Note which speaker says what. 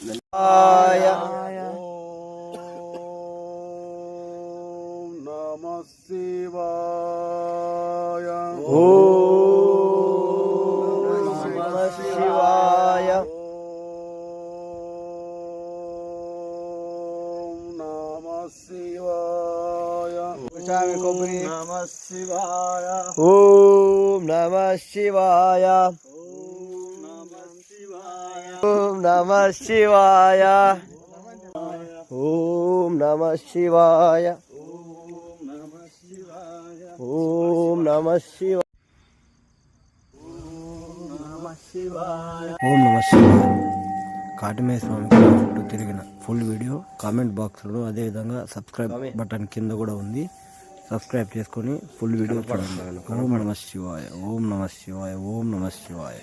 Speaker 1: శివాయ
Speaker 2: ఓం నమః శివాయ
Speaker 1: శివాయ
Speaker 2: నమః శివాయ ఓం నమః శివాయ ఓం నమః శివాయ ఓం నమః శివాయ ఓం నమః శివాయ ఓం నమః శివాయ. కాటమయ్య స్వామి చుట్టూ తిరిగిన ఫుల్ వీడియో కామెంట్ బాక్స్లో, అదేవిధంగా సబ్స్క్రైబ్ బటన్ కింద కూడా ఉంది. సబ్స్క్రైబ్ చేసుకొని ఫుల్ వీడియో చూడండి. ఓం నమః శివాయ, ఓం నమః శివాయ, ఓం నమః శివాయ.